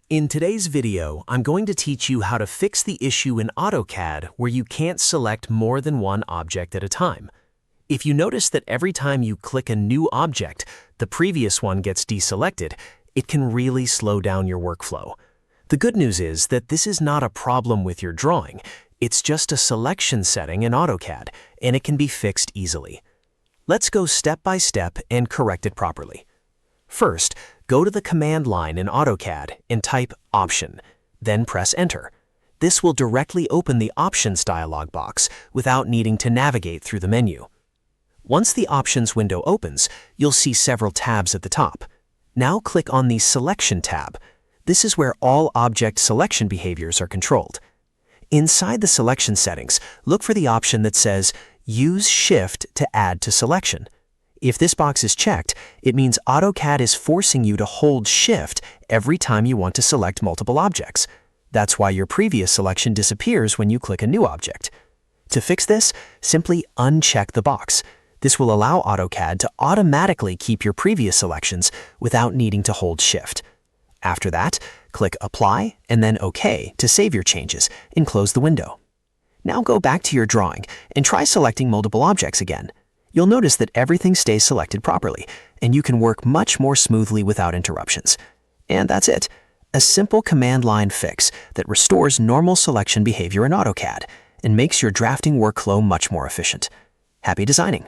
In today's video, I'm going to teach you how to fix the issue in AutoCAD where you can't select more than one object at a time. If you notice that every time you click a new object, the previous one gets deselected, it can really slow down your workflow. The good news is that this is not a problem with your drawing. It's just a selection setting in AutoCAD, and it can be fixed easily. Let's go step by step and correct it properly. First, go to the command line in AutoCAD and type Option, then press Enter. This will directly open the Options dialog box without needing to navigate through the menu. Once the Options window opens, you'll see several tabs at the top. Now click on the Selection tab. This is where all object selection behaviors are controlled. Inside the selection settings, look for the option that says Use Shift to add to selection. If this box is checked, it means AutoCAD is forcing you to hold Shift every time you want to select multiple objects. That's why your previous selection disappears when you click a new object. To fix this, simply uncheck the box. This will allow AutoCAD to automatically keep your previous selections without needing to hold Shift. After that, click Apply and then OK to save your changes and close the window. Now go back to your drawing and try selecting multiple objects again. You'll notice that everything stays selected properly, and you can work much more smoothly without interruptions. And that's it. A simple command line fix that restores normal selection behavior in AutoCAD and makes your drafting workflow much more efficient. Happy designing!